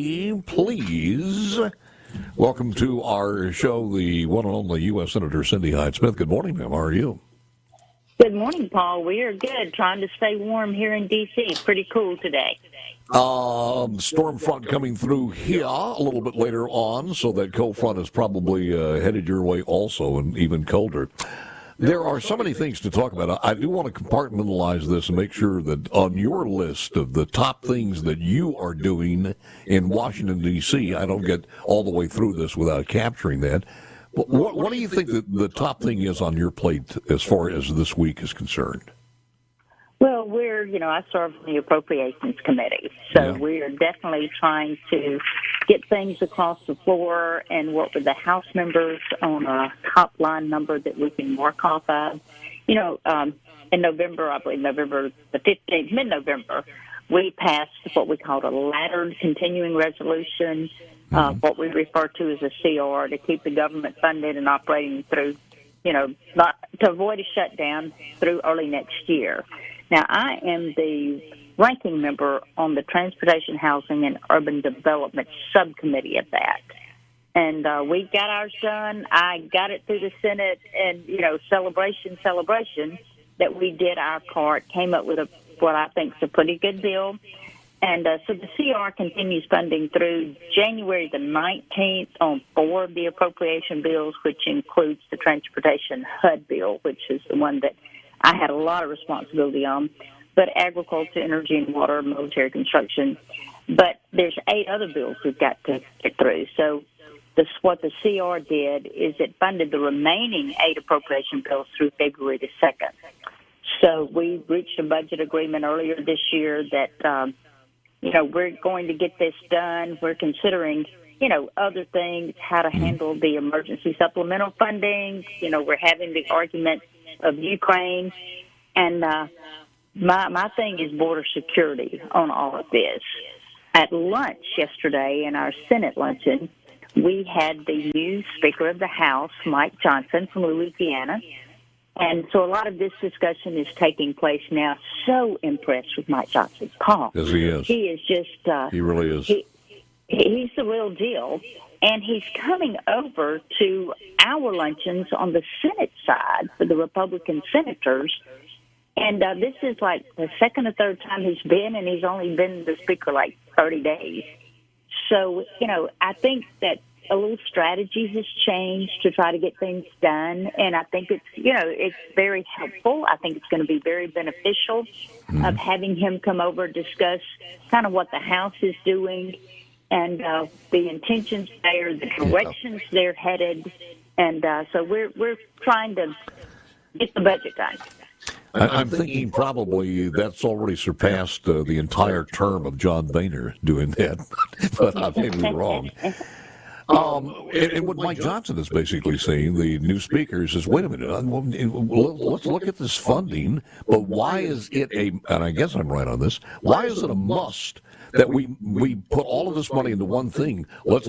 Please welcome to our show the one and only U.S. Senator Cindy Hyde-Smith. Good morning, ma'am. How are you? Good morning, Paul. We are good. Trying to stay warm here in D.C. Pretty cool today. Storm front coming through here a little bit later on, so that cold front is probably headed your way also, and even colder. There are so many things to talk about. I do want to compartmentalize this and make sure that on your list of the top things that you are doing in Washington, D.C., I don't get all the way through this without capturing that. What do you think that the top thing is on your plate as far as this week is concerned? Well, I serve on the Appropriations Committee, so we are definitely trying to get things across the floor and work with the House members on a top line number that we can work off of. In November, I believe November the 15th, mid-November, we passed what we called a laddered continuing resolution, what we refer to as a CR, to keep the government funded and operating through, not to avoid a shutdown through early next year. Now, I am the ranking member on the Transportation, Housing, and Urban Development Subcommittee of that. And we got ours done. I got it through the Senate, and, celebration, that we did our part, came up with what I think is a pretty good bill. And so the CR continues funding through January the 19th on 4 of the appropriation bills, which includes the Transportation HUD bill, which is the one that I had a lot of responsibility on, but agriculture, energy and water, military construction. But there's 8 other bills we've got to get through. So what the CR did is it funded the remaining 8 appropriation bills through February the 2nd. So we reached a budget agreement earlier this year that, we're going to get this done. We're considering, other things, how to handle the emergency supplemental funding. We're having the argument of Ukraine. And my thing is border security on all of this. At lunch yesterday, in our Senate luncheon, we had the new Speaker of the House, Mike Johnson from Louisiana. And so a lot of this discussion is taking place now. So impressed with Mike Johnson. Paul. Yes, he is. He is just... he really is. He's the real deal. And he's coming over to our luncheons on the Senate side for the Republican senators. And this is like the second or third time he's been, and he's only been the speaker like 30 days. So, I think that a little strategy has changed to try to get things done. And I think it's very helpful. I think it's going to be very beneficial of having him come over, discuss kind of what the House is doing, and the intentions there, the directions they're headed, and so we're trying to get the budget done. I'm thinking probably that's already surpassed the entire term of John Boehner doing that, but I may be wrong. And what Mike Johnson is basically saying, the new speaker, says, wait a minute, let's look at this funding, but why is it and I guess I'm right on this, why is it a must that we put all of this money into one thing? Let's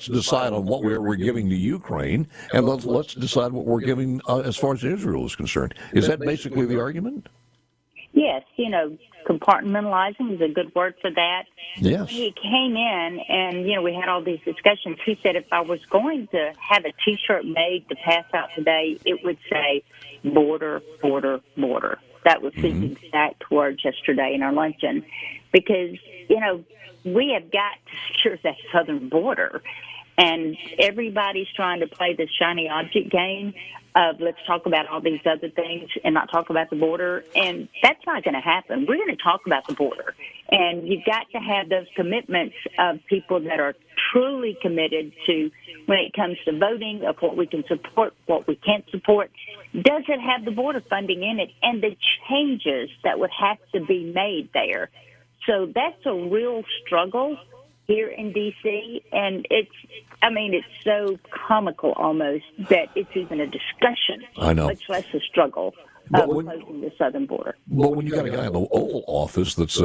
decide on what we're giving to Ukraine, and let's decide what we're giving as far as Israel is concerned. Is that basically the argument? Yes, compartmentalizing is a good word for that. Yes. He came in and, we had all these discussions. He said if I was going to have a T-shirt made to pass out today, it would say border, border, border. That was his exact words yesterday in our luncheon. Because, we have got to secure that southern border. And everybody's trying to play this shiny object game of let's talk about all these other things and not talk about the border. And that's not going to happen. We're going to talk about the border. And you've got to have those commitments of people that are truly committed to, when it comes to voting, of what we can support, what we can't support. Does it have the border funding in it, and the changes that would have to be made there? So that's a real struggle here in D.C., and it's so comical almost that it's even a discussion, I know. much less a struggle of closing the southern border. But when you got a guy in the Oval Office that's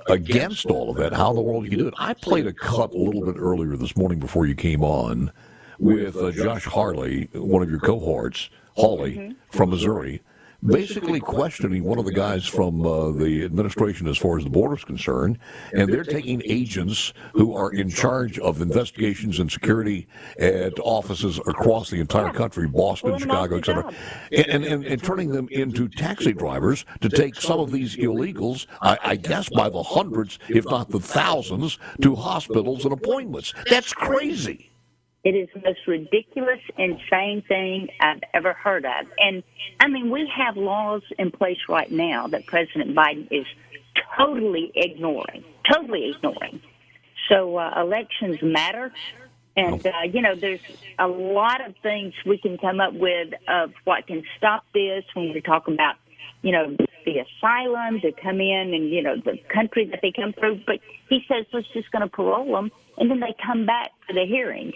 against all of that, how in the world do you do it? I played a cut a little bit earlier this morning before you came on with Josh Hawley, one of your cohorts, from Missouri, basically questioning one of the guys from the administration as far as the border is concerned, and they're taking agents who are in charge of investigations and security at offices across the entire country, Boston, Chicago, etc., and turning them into taxi drivers to take some of these illegals, I guess by the hundreds, if not the thousands, to hospitals and appointments. That's crazy. It is the most ridiculous, insane thing I've ever heard of. And, I mean, we have laws in place right now that President Biden is totally ignoring. So elections matter. And, there's a lot of things we can come up with of what can stop this when we talk about, the asylum to come in and, the country that they come through. But he says, let's just going to parole them, and then they come back for the hearing.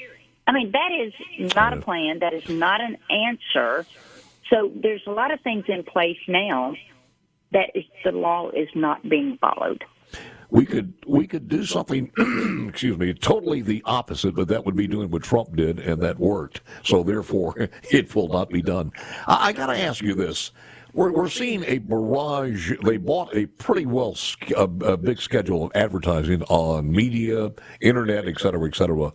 I mean, that is not a plan. That is not an answer. So there's a lot of things in place now that the law is not being followed. We could do something, totally the opposite, but that would be doing what Trump did, and that worked. So therefore, it will not be done. I got to ask you this. We're seeing a barrage. They bought a pretty a big schedule of advertising on media, internet, et cetera,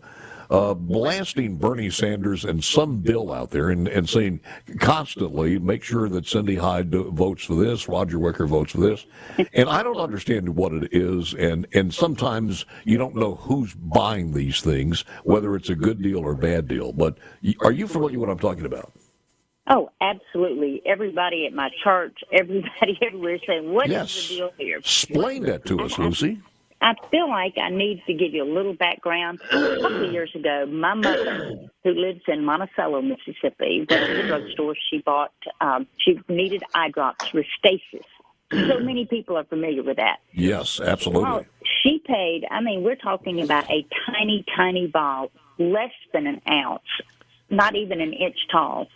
blasting Bernie Sanders and some bill out there and saying constantly, make sure that Cindy Hyde votes for this, Roger Wicker votes for this. And I don't understand what it is, and sometimes you don't know who's buying these things, whether it's a good deal or a bad deal. But are you familiar with what I'm talking about? Oh, absolutely. Everybody at my church, everybody everywhere is saying, what is the deal here? Explain that to us, Lucy. I feel like I need to give you a little background. A couple of years ago, my mother, who lives in Monticello, Mississippi, went to the drugstore. She needed eye drops, Restasis. So many people are familiar with that. Yes, absolutely. Well, she paid, we're talking about a tiny, tiny ball, less than an ounce, not even an inch tall,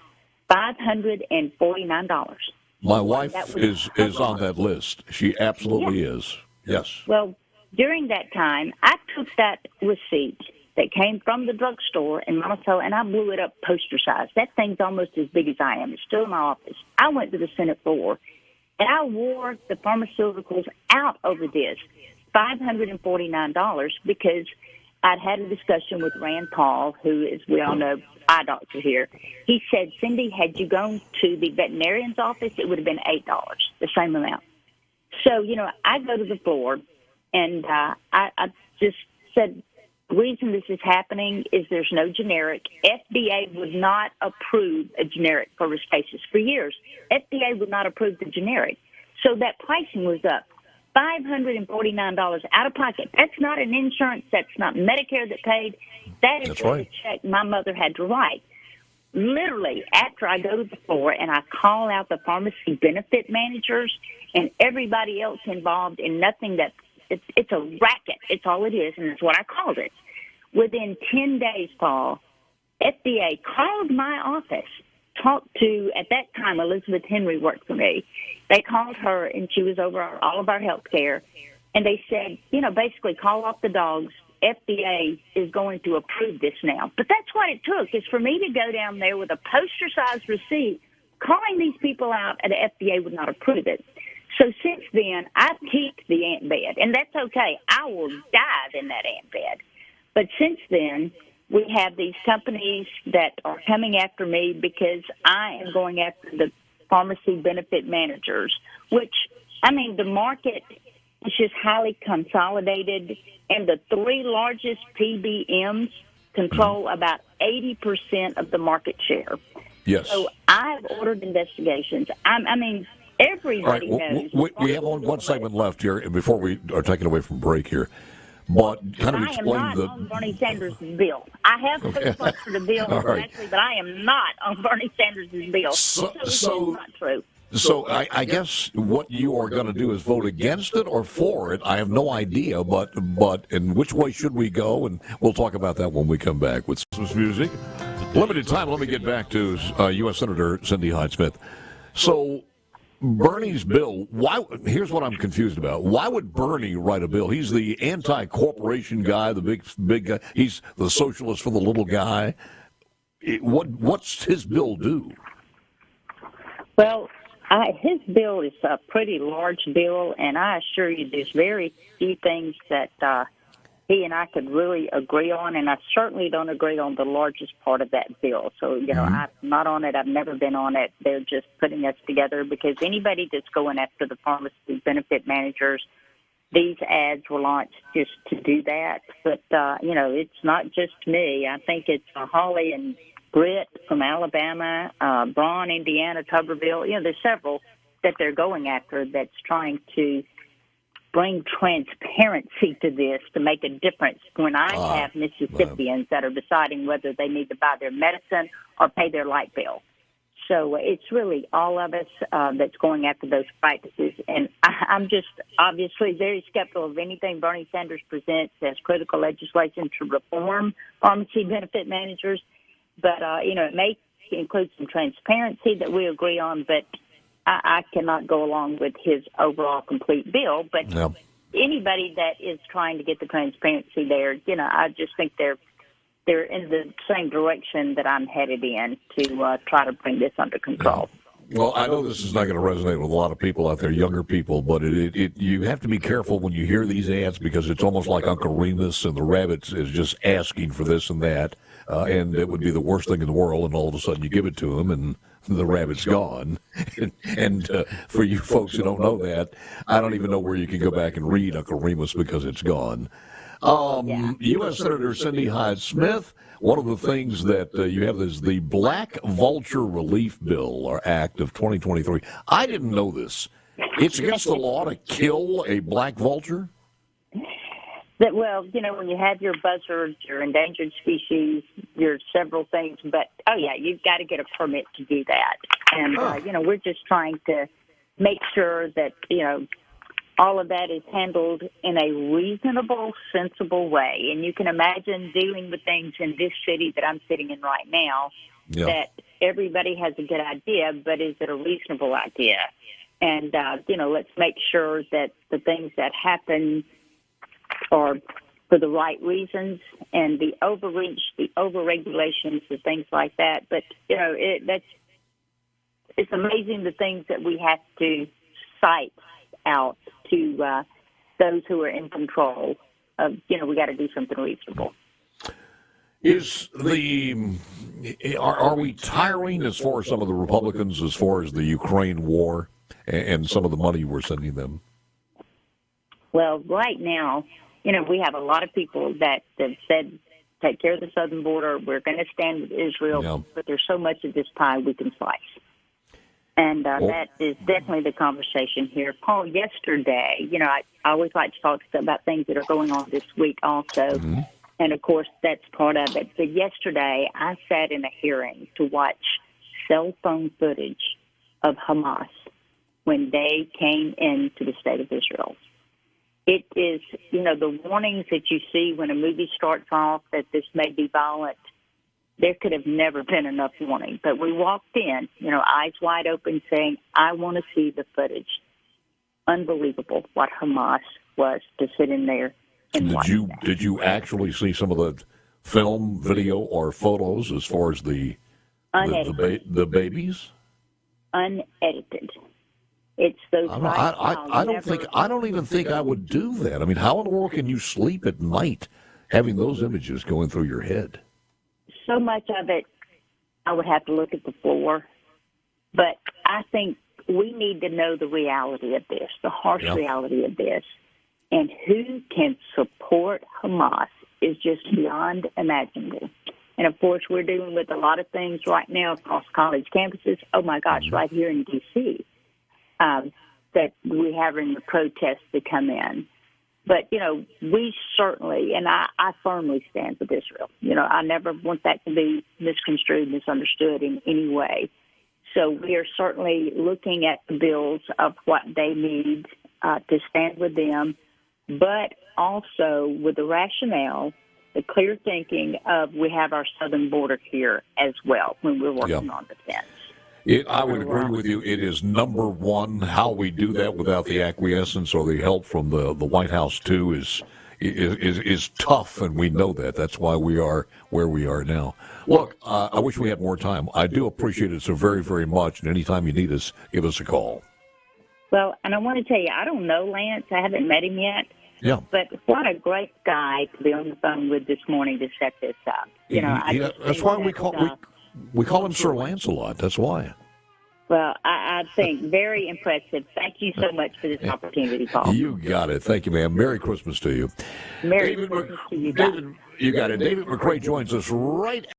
$549. My wife is on that list. She absolutely is. Yes. Well, during that time, I took that receipt that came from the drugstore in Monticello, and I blew it up poster size. That thing's almost as big as I am. It's still in my office. I went to the Senate floor, and I wore the pharmaceuticals out over this, $549, because I'd had a discussion with Rand Paul, who, as we all know, eye doctor here. He said, Cindy, had you gone to the veterinarian's office, it would have been $8, the same amount. So, I go to the floor, and I just said, the reason this is happening is there's no generic. FDA would not approve a generic for Restasis for years. FDA would not approve the generic. So that pricing was up. $549 out of pocket. That's not an insurance. That's not Medicare that paid. That is the check my mother had to write. Literally, after I go to the floor and I call out the pharmacy benefit managers and everybody else involved in nothing that it's a racket. It's all it is, and it's what I called it. Within 10 days, Paul, FDA called my office, talked to, at that time, Elizabeth Henry worked for me. They called her, and she was over all of our health care, and they said, basically call off the dogs. FDA is going to approve this now. But that's what it took, is for me to go down there with a poster-sized receipt, calling these people out, and the FDA would not approve it. So since then, I've kicked the ant bed, and that's okay. I will dive in that ant bed. But since then, we have these companies that are coming after me because I am going after the pharmacy benefit managers, which, the market is just highly consolidated, and the three largest PBMs control about 80% of the market share. Yes. So I've ordered investigations. Everybody knows. We have one segment left here before we are taken away from break here. But kind of explain I am not on Bernie Sanders' bill. I have co-sponsored for the bill, actually, but I am not on Bernie Sanders' bill. So that's not true. So I guess what you are going to do is vote against it or for it. I have no idea, but in which way should we go? And we'll talk about that when we come back with some music. Limited time. Let me get back to U.S. Senator Cindy Hyde-Smith. So Bernie's bill, here's what I'm confused about. Why would Bernie write a bill? He's the anti-corporation guy, the big guy. He's the socialist for the little guy. What's his bill do? Well, His bill is a pretty large bill, and I assure you there's very few things that he and I could really agree on, and I certainly don't agree on the largest part of that bill. So, I'm not on it. I've never been on it. They're just putting us together because anybody that's going after the pharmacy benefit managers, these ads were launched just to do that. But, it's not just me. I think it's Holly and Britt from Alabama, Braun, Indiana, Tuberville. There's several that they're going after that's trying to bring transparency to this to make a difference when I have Mississippians that are deciding whether they need to buy their medicine or pay their light bill. So it's really all of us that's going after those practices. And I'm just obviously very skeptical of anything Bernie Sanders presents as critical legislation to reform pharmacy benefit managers. But, it may include some transparency that we agree on, but I cannot go along with his overall complete bill. But anybody that is trying to get the transparency there, I just think they're in the same direction that I'm headed in to try to bring this under control. Well, I know this is not going to resonate with a lot of people out there, younger people, but you have to be careful when you hear these ads because it's almost like Uncle Remus and the rabbits is just asking for this and that, and it would be the worst thing in the world, and all of a sudden you give it to them, and the rabbit's gone. and for you folks who don't know that, I don't even know where you can go back and read Uncle Remus because it's gone. U.S. Senator Cindy Hyde-Smith, one of the things that you have is the Black Vulture Relief Bill or Act of 2023. I didn't know this. It's against the law to kill a black vulture? Well, when you have your buzzards, your endangered species, your several things, but, you've got to get a permit to do that. And, we're just trying to make sure that, all of that is handled in a reasonable, sensible way. And you can imagine dealing with things in this city that I'm sitting in right now that everybody has a good idea, but is it a reasonable idea? And, let's make sure that the things that happen are for the right reasons, and the overreach, the overregulations, the things like that. But, it's amazing the things that we have to cite out to those who are in control of, we got to do something reasonable. Are we tiring as far as some of the Republicans as far as the Ukraine war and some of the money we're sending them? Well, right now, we have a lot of people that have said, take care of the southern border, we're going to stand with Israel, but there's so much of this pie we can slice. And that is definitely the conversation here. Paul, yesterday, I always like to talk about things that are going on this week also. Mm-hmm. And, of course, that's part of it. But yesterday, I sat in a hearing to watch cell phone footage of Hamas when they came into the state of Israel. It is, the warnings that you see when a movie starts off that this may be violent. There could have never been enough warning. But we walked in, eyes wide open, saying, I want to see the footage. Unbelievable what Hamas was to sit in there and watch that. Did you actually see some of the film, video, or photos as far as the babies? Unedited. It's those. I don't even think I would do that. I mean, how in the world can you sleep at night having those images going through your head? So much of it, I would have to look at the floor. But I think we need to know the reality of this, the harsh reality of this. And who can support Hamas is just beyond imaginable. And, of course, we're dealing with a lot of things right now across college campuses. Oh, my gosh, right here in D.C., that we have in the protests that come in. But, we certainly, and I firmly stand with Israel. I never want that to be misconstrued, misunderstood in any way. So we are certainly looking at the bills of what they need to stand with them, but also with the rationale, the clear thinking of we have our southern border here as well when we're working on defense. I would agree with you. It is number one. How we do that without the acquiescence or the help from the White House, too, is is tough, and we know that. That's why we are where we are now. Look, I wish we had more time. I do appreciate it so very, very much, and anytime you need us, give us a call. Well, and I want to tell you, I don't know Lance. I haven't met him yet. Yeah. But what a great guy to be on the phone with this morning to set this up. That's why we call him Sir Lancelot. That's why. Well, I think very impressive. Thank you so much for this opportunity, Paul. You got it. Thank you, ma'am. Merry Christmas to you. Merry Christmas to you. David, you got it. David McCrae joins us right